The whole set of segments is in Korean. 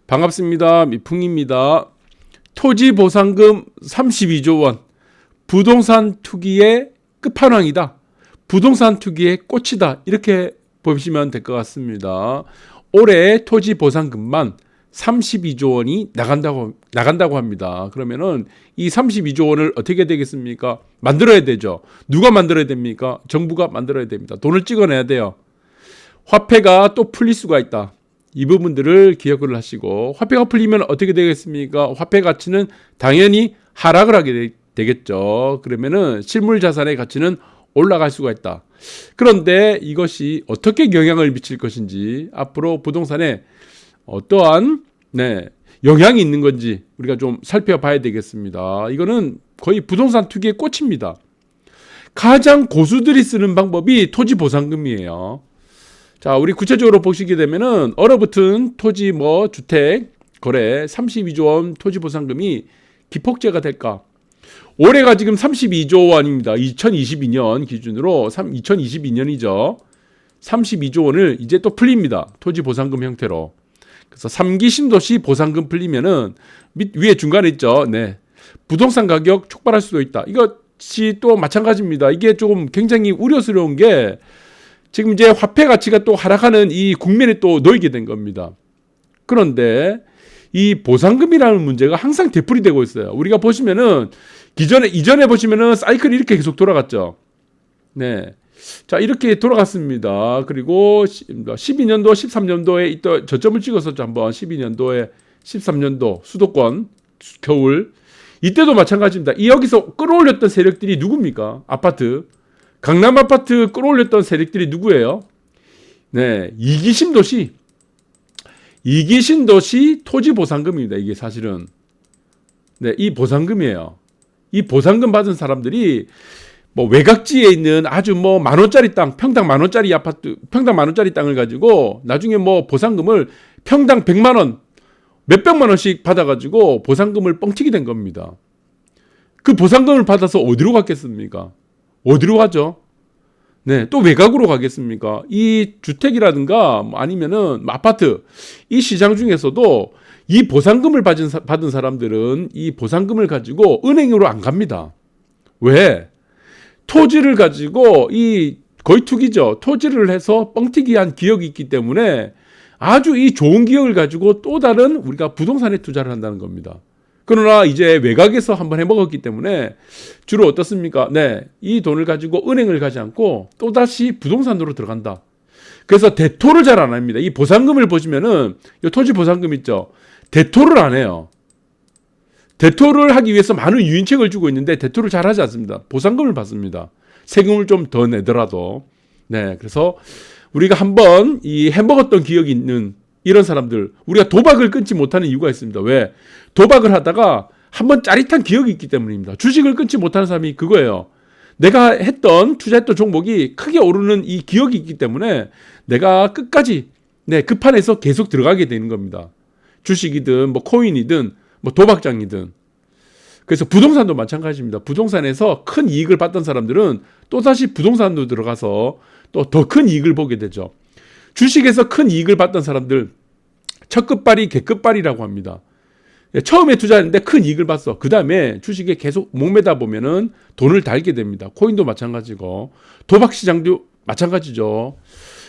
반갑습니다. 미풍입니다. 토지보상금 32조 원. 부동산 투기의 끝판왕이다. 부동산 투기의 꽃이다. 이렇게 보시면 될 것 같습니다. 올해 토지보상금만 32조 원이 나간다고 합니다. 그러면은 이 32조 원을 어떻게 되겠습니까? 만들어야 되죠. 누가 만들어야 됩니까? 정부가 만들어야 됩니다. 돈을 찍어내야 돼요. 화폐가 또 풀릴 수가 있다. 이 부분들을 기억을 하시고, 화폐가 풀리면 어떻게 되겠습니까? 화폐 가치는 당연히 하락을 하게 되겠죠. 그러면은 실물 자산의 가치는 올라갈 수가 있다. 그런데 이것이 어떻게 영향을 미칠 것인지, 앞으로 부동산에 어떠한 영향이 있는 건지 우리가 좀 살펴봐야 되겠습니다. 이거는 거의 부동산 투기의 꽃입니다. 가장 고수들이 쓰는 방법이 토지보상금이에요. 자, 우리 구체적으로 보시게 되면은 얼어붙은 토지 주택 거래 32조 원 토지보상금이 기폭제가 될까? 올해가 지금 32조 원입니다. 2022년 기준으로 2022년이죠. 32조 원을 이제 또 풀립니다. 토지보상금 형태로. 그래서 3기 신도시 보상금 풀리면은 위에 중간에 있죠. 부동산 가격 촉발할 수도 있다. 이것이 또 마찬가지입니다. 이게 조금 굉장히 우려스러운 게 지금 이제 화폐 가치가 또 하락하는 이 국면에 또 놓이게 된 겁니다. 그런데 이 보상금이라는 문제가 항상 되풀이되고 있어요. 우리가 보시면은 이전에 보시면은 사이클이 이렇게 계속 돌아갔죠. 자, 이렇게 돌아갔습니다. 그리고 12년도, 13년도에 있던 저점을 찍었었죠. 한번 12년도에 13년도 수도권 겨울 이때도 마찬가지입니다. 여기서 끌어올렸던 세력들이 누굽니까? 아파트. 강남 아파트 끌어올렸던 세력들이 누구예요? 이기 신도시 토지 보상금입니다. 이게 사실은. 이 보상금이에요. 이 보상금 받은 사람들이 외곽지에 있는 아주 만원짜리 땅, 평당 만원짜리 아파트, 평당 만원짜리 땅을 가지고 나중에 보상금을 평당 100만원, 몇백만원씩 받아가지고 보상금을 뻥튀기 된 겁니다. 그 보상금을 받아서 어디로 갔겠습니까? 어디로 가죠? 또 외곽으로 가겠습니까? 이 주택이라든가 아니면은 아파트, 이 시장 중에서도 이 보상금을 받은 사람들은 이 보상금을 가지고 은행으로 안 갑니다. 왜? 토지를 가지고 거의 투기죠. 토지를 해서 뻥튀기한 기억이 있기 때문에 아주 이 좋은 기억을 가지고 또 다른 우리가 부동산에 투자를 한다는 겁니다. 그러나 이제 외곽에서 한번 해먹었기 때문에 주로 어떻습니까? 이 돈을 가지고 은행을 가지 않고 또다시 부동산으로 들어간다. 그래서 대토를 잘 안 합니다. 이 보상금을 보시면은 이 토지 보상금 있죠. 대토를 안 해요. 대토를 하기 위해서 많은 유인책을 주고 있는데 대토를 잘 하지 않습니다. 보상금을 받습니다. 세금을 좀 더 내더라도. 그래서 우리가 한번 해먹었던 기억이 있는 이런 사람들, 우리가 도박을 끊지 못하는 이유가 있습니다. 왜? 도박을 하다가 한번 짜릿한 기억이 있기 때문입니다. 주식을 끊지 못하는 사람이 그거예요. 내가 투자했던 종목이 크게 오르는 이 기억이 있기 때문에 내가 끝까지 그 판에서 계속 들어가게 되는 겁니다. 주식이든 코인이든 도박장이든. 그래서 부동산도 마찬가지입니다. 부동산에서 큰 이익을 받던 사람들은 또다시 부동산도 들어가서 또 더 큰 이익을 보게 되죠. 주식에서 큰 이익을 받던 사람들, 첫 끝발이 개끝발이라고 합니다. 처음에 투자했는데 큰 이익을 봤어. 그 다음에 주식에 계속 목매다 보면은 돈을 달게 됩니다. 코인도 마찬가지고, 도박 시장도 마찬가지죠.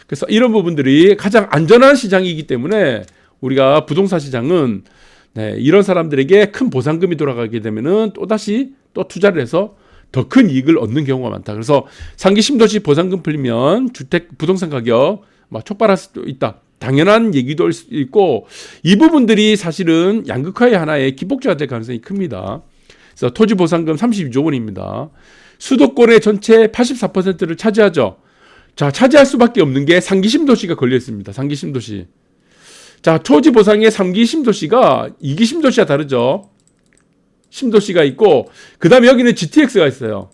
그래서 이런 부분들이 가장 안전한 시장이기 때문에 우리가 부동산 시장은 이런 사람들에게 큰 보상금이 돌아가게 되면은 또다시 또 투자를 해서 더 큰 이익을 얻는 경우가 많다. 그래서 상기 신도시 보상금 풀리면 주택 부동산 가격 촉발할 수도 있다. 당연한 얘기도 할 수 있고, 이 부분들이 사실은 양극화의 하나의 기폭제가 될 가능성이 큽니다. 그래서 토지 보상금 32조 원입니다. 수도권의 전체 84%를 차지하죠. 자, 차지할 수밖에 없는 게 상기 신도시가 걸려 있습니다. 상기 신도시. 자, 토지 보상의 3기 신도시가 2기 신도시와 다르죠. 신도시가 있고, 그 다음에 여기는 GTX가 있어요.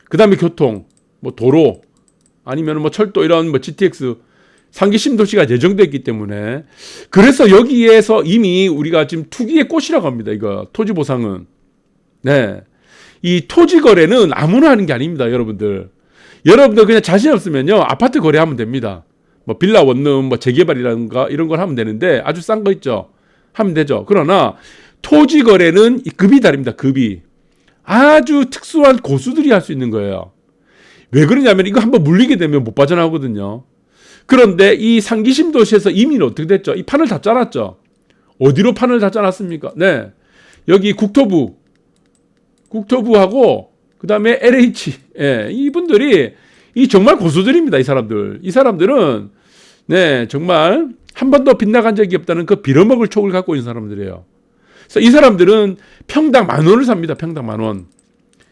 그 다음에 교통, 도로, 아니면 철도 이런 GTX, 상기 신도시가 예정되어 있기 때문에, 그래서 여기에서 이미 우리가 지금 투기의 꽃이라고 합니다. 이거 토지 보상은. 이 토지 거래는 아무나 하는 게 아닙니다. 여러분들 그냥 자신 없으면요 아파트 거래하면 됩니다. 빌라 원룸 재개발이라든가 이런 걸 하면 되는데, 아주 싼 거 있죠. 하면 되죠. 그러나 토지 거래는 이 급이 다릅니다. 급이. 아주 특수한 고수들이 할 수 있는 거예요. 왜 그러냐면 이거 한번 물리게 되면 못 빠져나오거든요. 그런데 이 상기심 도시에서 이민은 어떻게 됐죠? 이 판을 다 짜놨죠. 어디로 판을 다 짜놨습니까? 네. 여기 국토부하고 그다음에 LH. 예, 이분들이 이 정말 고수들입니다. 이 사람들은 네, 정말 한 번도 빗나간 적이 없다는 그 빌어먹을 촉을 갖고 있는 사람들이에요. 그래서 이 사람들은 평당 10,000원을 삽니다. 평당 10,000원.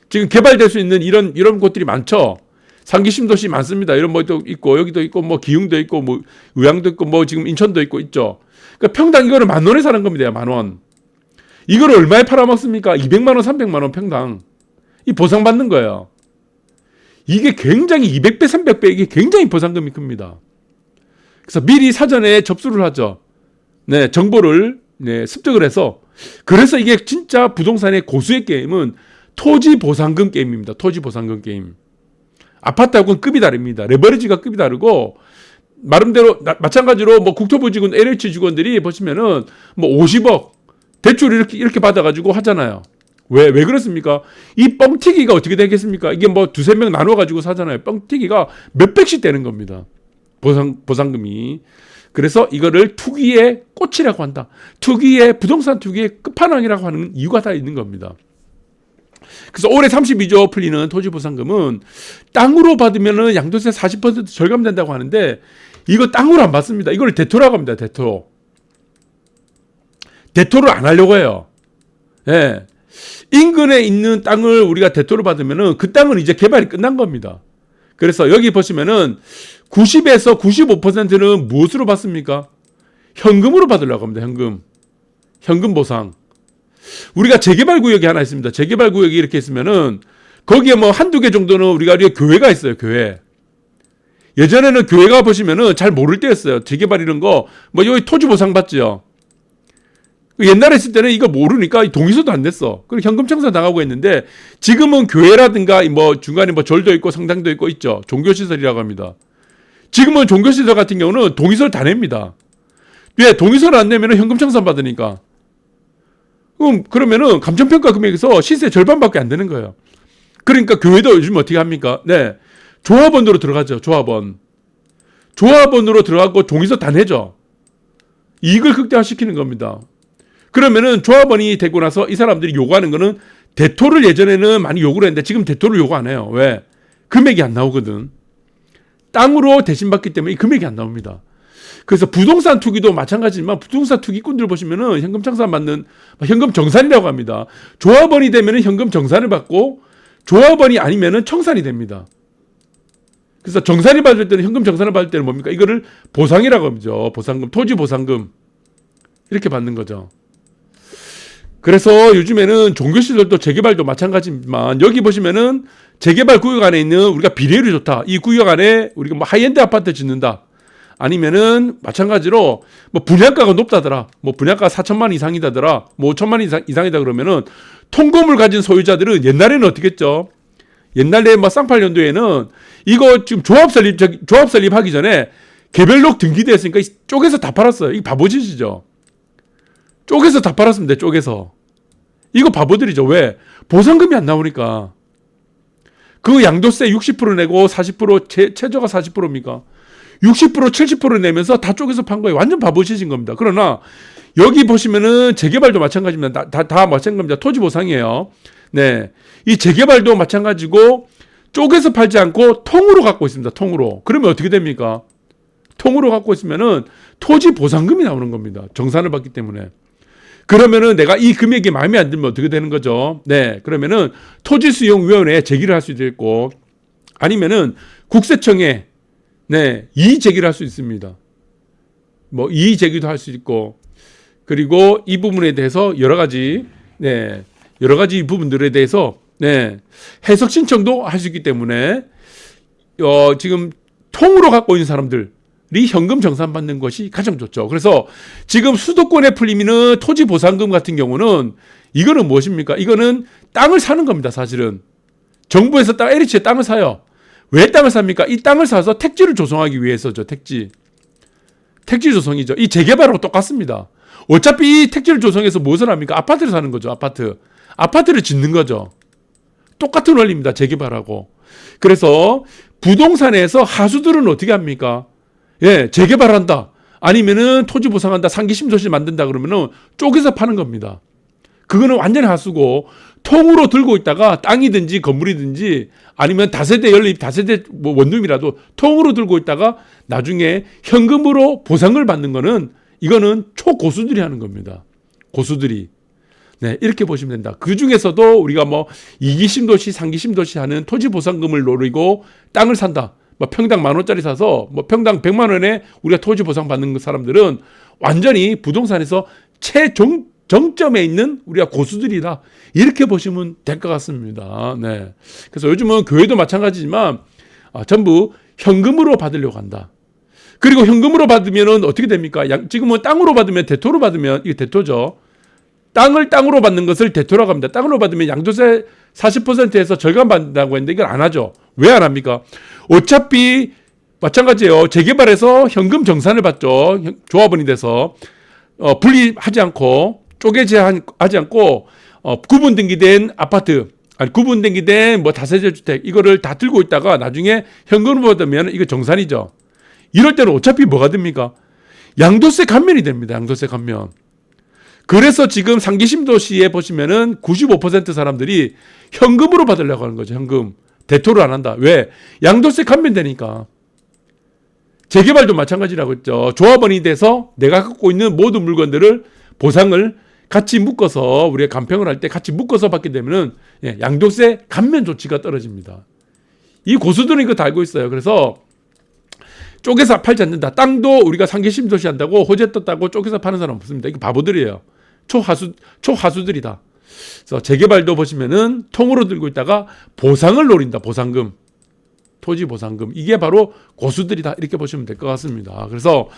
지금 개발될 수 있는 이런 곳들이 많죠. 상기심 도시 많습니다. 이런 뭐도 있고 여기도 있고 뭐 기흥도 있고 뭐 의왕도 있고 뭐 지금 인천도 있고 있죠. 그러니까 평당 이거를 10,000원에 사는 겁니다. 10,000원. 이걸 얼마에 팔아먹습니까? 200만 원, 300만 원 평당. 이 보상받는 거예요. 이게 굉장히 200배, 300배 이게 굉장히 보상금이 큽니다. 그래서 미리 사전에 접수를 하죠. 네, 정보를 습득을 해서. 그래서 이게 진짜 부동산의 고수의 게임은 토지 보상금 게임입니다. 토지 보상금 게임. 아파트하고는 급이 다릅니다. 레버리지가 급이 다르고 나름대로 마찬가지로 뭐 국토부 직원, LH 직원들이 보시면은 뭐 50억 대출 이렇게 받아가지고 하잖아요. 왜 그렇습니까? 이 뻥튀기가 어떻게 되겠습니까? 이게 뭐 두세 명 나눠가지고 사잖아요. 뻥튀기가 몇백씩 되는 겁니다. 보상금이. 그래서 이거를 투기의 꽃이라고 한다. 부동산 투기의 끝판왕이라고 하는 이유가 다 있는 겁니다. 그래서 올해 32조 풀리는 토지보상금은 땅으로 받으면 양도세 40% 절감된다고 하는데 이거 땅으로 안 받습니다. 이걸 대토라고 합니다. 대토를 안 하려고 해요. 예. 인근에 있는 땅을 우리가 대토를 받으면 그 땅은 이제 개발이 끝난 겁니다. 그래서 여기 보시면은 90에서 95%는 무엇으로 받습니까? 현금으로 받으려고 합니다. 현금 보상. 우리가 재개발 구역이 하나 있습니다. 재개발 구역이 이렇게 있으면은 거기에 뭐 한두 개 정도는 우리가 교회가 있어요. 교회. 예전에는 교회가 보시면은 잘 모를 때였어요. 재개발 이런 거 뭐 여기 토지 보상 받죠. 옛날에 있을 때는 이거 모르니까 동의서도 안 냈어. 그리고 현금 청산 당하고 했는데 지금은 교회라든가 뭐 중간에 뭐 절도 있고 성당도 있고 있죠. 종교시설이라고 합니다. 지금은 종교시설 같은 경우는 동의서를 다 냅니다. 왜? 동의서를 안 내면 현금 청산 받으니까. 그러면은 감정평가 금액에서 시세 절반밖에 안 되는 거예요. 그러니까 교회도 요즘 어떻게 합니까? 네. 조합원으로 들어가죠. 조합원으로 들어가고 동의서 다 내죠. 이익을 극대화시키는 겁니다. 그러면은 조합원이 되고 나서 이 사람들이 요구하는 거는 대토를 예전에는 많이 요구를 했는데 지금 대토를 요구 안 해요. 왜? 금액이 안 나오거든. 땅으로 대신 받기 때문에 이 금액이 안 나옵니다. 그래서 부동산 투기도 마찬가지지만 부동산 투기꾼들 보시면은 현금 청산 받는 현금 정산이라고 합니다. 조합원이 되면은 현금 정산을 받고 조합원이 아니면은 청산이 됩니다. 그래서 정산이 받을 때는 현금 정산을 받을 때는 뭡니까? 이거를 보상이라고 하죠. 보상금, 토지 보상금 이렇게 받는 거죠. 그래서 요즘에는 종교시설도 재개발도 마찬가지지만 여기 보시면은 재개발 구역 안에 있는 우리가 비례율이 좋다. 이 구역 안에 우리가 뭐 하이엔드 아파트 짓는다. 아니면은 마찬가지로 뭐 분양가가 높다더라. 뭐 분양가 4천만 원 이상이다더라. 뭐 5천만 원 이상이다 그러면은 통금을 가진 소유자들은 옛날에는 어떻게 했죠? 옛날에 뭐 쌍팔년도에는 이거 지금 조합 설립하기 전에 개별록 등기되어 있으니까 쪼개서 다 팔았어요. 이거 바보짓이죠. 쪼개서 다 팔았습니다. 쪼개서. 이거 바보들이죠. 왜? 보상금이 안 나오니까. 그 양도세 60% 내고 40% 최저가 40%입니까? 60% 70% 내면서 다 쪼개서 판 거예요. 완전 바보짓인 겁니다. 그러나 여기 보시면은 재개발도 마찬가지입니다. 다 마찬가지입니다. 토지 보상이에요. 네. 이 재개발도 마찬가지고 쪼개서 팔지 않고 통으로 갖고 있습니다. 통으로. 그러면 어떻게 됩니까? 통으로 갖고 있으면은 토지 보상금이 나오는 겁니다. 정산을 받기 때문에. 그러면은 내가 이 금액이 마음에 안 들면 어떻게 되는 거죠? 네. 그러면은 토지수용위원회에 제기를 할 수도 있고 아니면은 국세청에 이의 제기를 할 수 있습니다. 뭐 이의 제기도 할 수 있고 그리고 이 부분에 대해서 여러 가지 부분들에 대해서 해석 신청도 할 수 있기 때문에 지금 통으로 갖고 있는 사람들이 현금 정산 받는 것이 가장 좋죠. 그래서 지금 수도권에 풀리는 토지 보상금 같은 경우는 이거는 무엇입니까? 이거는 땅을 사는 겁니다. 사실은 정부에서 LH에 땅을 사요. 왜 땅을 삽니까? 이 땅을 사서 택지를 조성하기 위해서죠. 택지 조성이죠. 이 재개발하고 똑같습니다. 어차피 이 택지를 조성해서 무엇을 합니까? 아파트를 사는 거죠. 아파트를 짓는 거죠. 똑같은 원리입니다. 재개발하고. 그래서 부동산에서 하수들은 어떻게 합니까? 예, 재개발한다. 아니면은 토지 보상한다. 상기심도시 만든다 그러면은 쪼개서 파는 겁니다. 그거는 완전히 하수고, 통으로 들고 있다가 땅이든지 건물이든지 아니면 다세대 연립, 다세대 뭐 원룸이라도 통으로 들고 있다가 나중에 현금으로 보상을 받는 거는 이거는 초고수들이 하는 겁니다. 고수들이. 네, 이렇게 보시면 된다. 그 중에서도 우리가 뭐 2기심 도시, 3기심 도시 하는 토지 보상금을 노리고 땅을 산다. 뭐 평당 10,000원짜리 사서 뭐 평당 100만 원에 우리가 토지 보상 받는 사람들은 완전히 부동산에서 정점에 있는 우리가 고수들이다. 이렇게 보시면 될 것 같습니다. 네. 그래서 요즘은 교회도 마찬가지지만 전부 현금으로 받으려고 한다. 그리고 현금으로 받으면 어떻게 됩니까? 지금은 땅으로 받으면 대토로 받으면 이게 대토죠. 땅으로 받는 것을 대토라고 합니다. 땅으로 받으면 양도세 40%에서 절감 받는다고 했는데 이걸 안 하죠. 왜 안 합니까? 어차피 마찬가지예요. 재개발해서 현금 정산을 받죠. 조합원이 돼서 분리하지 않고 쪼개지 하지 않고 구분 등기된 아파트, 아니 구분 등기된 뭐 다세대 주택 이거를 다 들고 있다가 나중에 현금으로 받으면 이거 정산이죠. 이럴 때는 어차피 뭐가 됩니까? 양도세 감면이 됩니다. 양도세 감면. 그래서 지금 상기심 도시에 보시면은 95% 사람들이 현금으로 받으려고 하는 거죠. 현금. 대토를 안 한다. 왜? 양도세 감면되니까. 재개발도 마찬가지라고 했죠. 조합원이 돼서 내가 갖고 있는 모든 물건들을 보상을 같이 묶어서 우리가 간평을 할 때 같이 묶어서 받게 되면은 양도세 감면 조치가 떨어집니다. 이 고수들은 이거 다 알고 있어요. 그래서 쪼개서 팔지 않는다. 땅도 우리가 상기심 도시 한다고 호재 떴다고 쪼개서 파는 사람 없습니다. 이거 바보들이에요. 초하수들이다. 그래서 재개발도 보시면은 통으로 들고 있다가 보상을 노린다. 보상금. 토지 보상금. 이게 바로 고수들이다. 이렇게 보시면 될 것 같습니다. 그래서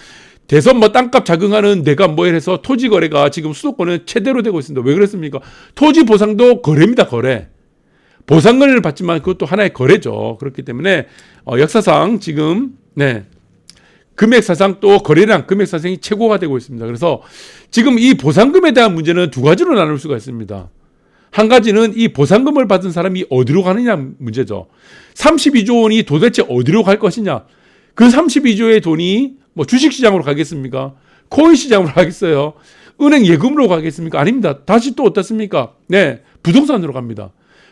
대선 뭐 땅값 자극하는 내가 뭐 해서 토지 거래가 지금 수도권은 최대로 되고 있습니다. 왜 그랬습니까? 토지 보상도 거래입니다. 거래. 보상을 받지만 그것도 하나의 거래죠. 그렇기 때문에 역사상 지금 금액사상 또 거래량 금액사상이 최고가 되고 있습니다. 그래서 지금 이 보상금에 대한 문제는 두 가지로 나눌 수가 있습니다. 한 가지는 이 보상금을 받은 사람이 어디로 가느냐 문제죠. 32조 원이 도대체 어디로 갈 것이냐. 그 32조의 돈이 뭐 주식시장으로 가겠습니까? 코인시장으로 가겠어요? 은행 예금으로 가겠습니까? 아닙니다. 다시 또 어떻습니까? 부동산으로 갑니다.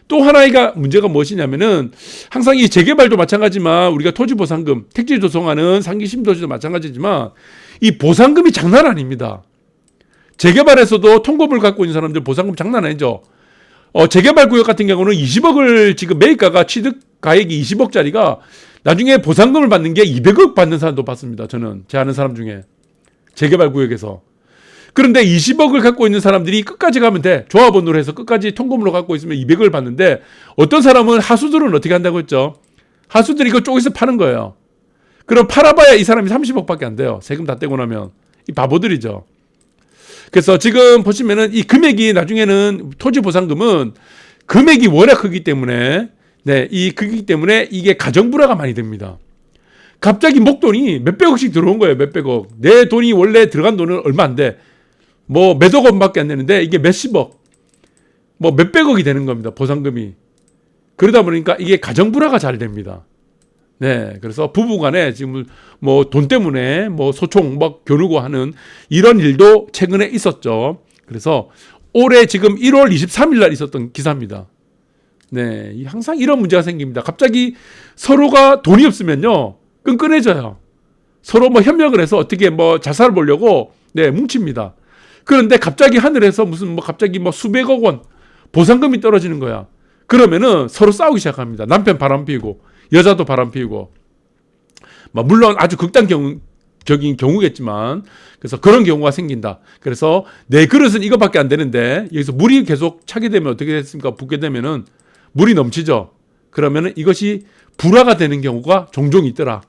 또 하나의 문제가 무엇이냐면은 항상 이 재개발도 마찬가지지만 우리가 토지 보상금, 택지 조성하는 상기심 도시도 마찬가지지만 이 보상금이 장난 아닙니다. 재개발에서도 통고물 갖고 있는 사람들 보상금 장난 아니죠. 재개발 구역 같은 경우는 20억을 지금 매입가가 취득 가액이 20억짜리가 나중에 보상금을 받는 게 200억 받는 사람도 봤습니다. 저는 제 아는 사람 중에 재개발 구역에서. 그런데 20억을 갖고 있는 사람들이 끝까지 가면 돼. 조합원으로 해서 끝까지 통금으로 갖고 있으면 200억을 받는데 어떤 사람은 하수들은 어떻게 한다고 했죠? 하수들이 이거 쪼개서 파는 거예요. 그럼 팔아봐야 이 사람이 30억밖에 안 돼요. 세금 다 떼고 나면. 이 바보들이죠. 그래서 지금 보시면은 이 금액이 나중에는 토지 보상금은 금액이 워낙 크기 때문에 이 크기 때문에 이게 가정불화가 많이 됩니다. 갑자기 목돈이 몇백억씩 들어온 거예요. 몇백억. 내 돈이 원래 들어간 돈은 얼마 안 돼. 뭐 몇억 원밖에 안 되는데 이게 몇십억, 뭐 몇백억이 되는 겁니다. 보상금이. 그러다 보니까 이게 가정불화가 잘 됩니다. 그래서 부부간에 지금 뭐 돈 때문에 뭐 소송 막 겨루고 하는 이런 일도 최근에 있었죠. 그래서 올해 지금 1월 23일 날 있었던 기사입니다. 항상 이런 문제가 생깁니다. 갑자기 서로가 돈이 없으면요 끈끈해져요. 서로 뭐 협력을 해서 어떻게 뭐 자살을 보려고 뭉칩니다. 그런데 갑자기 하늘에서 무슨 뭐 갑자기 뭐 수백억 원 보상금이 떨어지는 거야. 그러면은 서로 싸우기 시작합니다. 남편 바람 피우고 여자도 바람 피우고. 물론 아주 극단적인 경우겠지만 그래서 그런 경우가 생긴다. 그래서 내 그릇은 이거밖에 안 되는데 여기서 물이 계속 차게 되면 어떻게 됐습니까? 붓게 되면은 물이 넘치죠. 그러면은 이것이 불화가 되는 경우가 종종 있더라.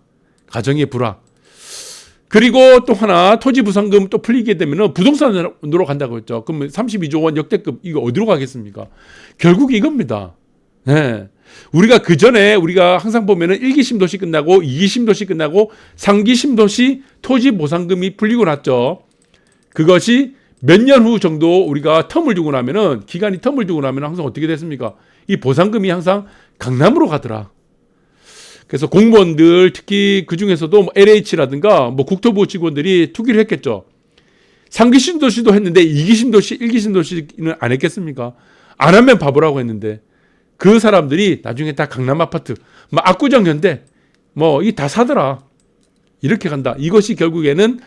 가정의 불화. 그리고 또 하나 토지 보상금 또 풀리게 되면은 부동산으로 간다고 했죠. 그러면 32조 원 역대급 이거 어디로 가겠습니까? 결국 이겁니다. 우리가 그 전에 우리가 항상 보면은 1기심 도시 끝나고 2기심 도시 끝나고 3기심 도시 토지 보상금이 풀리고 났죠. 그것이 몇 년 후 정도 우리가 텀을 두고 나면은 기간이 텀을 두고 나면 항상 어떻게 됐습니까? 이 보상금이 항상 강남으로 가더라. 그래서 공무원들 특히 그 중에서도 뭐 LH라든가 뭐 국토부 직원들이 투기를 했겠죠. 3기 신도시도 했는데 2기 신도시, 1기 신도시는 안 했겠습니까? 안 하면 바보라고 했는데 그 사람들이 나중에 다 강남 아파트, 뭐 압구정 현대, 뭐 이 다 사더라. 이렇게 간다. 이것이 결국에는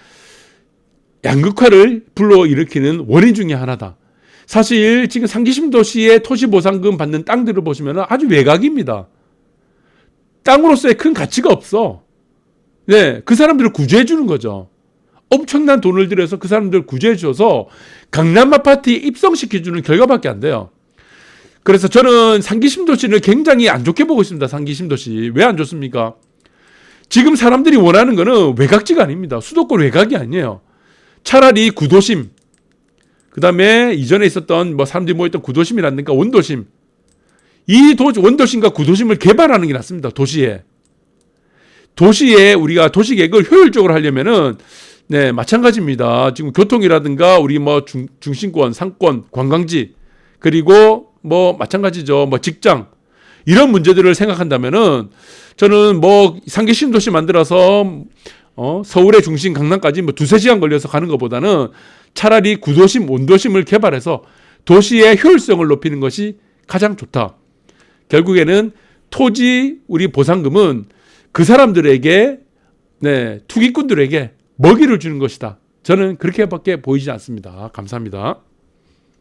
양극화를 불러일으키는 원인 중에 하나다. 사실 지금 상기 신도시의 토지 보상금 받는 땅들을 보시면 아주 외곽입니다. 땅으로서의 큰 가치가 없어. 네, 그 사람들을 구제해 주는 거죠. 엄청난 돈을 들여서 그 사람들을 구제해 줘서 강남 아파트에 입성시켜주는 결과밖에 안 돼요. 그래서 저는 상기 신도시를 굉장히 안 좋게 보고 있습니다. 상기 신도시. 왜 안 좋습니까? 지금 사람들이 원하는 거는 외곽지가 아닙니다. 수도권 외곽이 아니에요. 차라리 구도심, 그 다음에 이전에 있었던 뭐 사람들이 모였던 구도심이라든가 원도심, 이 원도심과 구도심을 개발하는 게 낫습니다. 도시에 우리가 도시계획을 효율적으로 하려면은 네, 마찬가지입니다. 지금 교통이라든가 우리 뭐 중심권, 상권, 관광지, 그리고 뭐 마찬가지죠. 뭐 직장, 이런 문제들을 생각한다면은 저는 뭐 상기 신도시 만들어서 서울의 중심 강남까지 뭐 2-3시간 걸려서 가는 것보다는 차라리 구도심, 원도심을 개발해서 도시의 효율성을 높이는 것이 가장 좋다. 결국에는 토지 우리 보상금은 그 사람들에게, 네, 투기꾼들에게 먹이를 주는 것이다. 저는 그렇게밖에 보이지 않습니다. 감사합니다.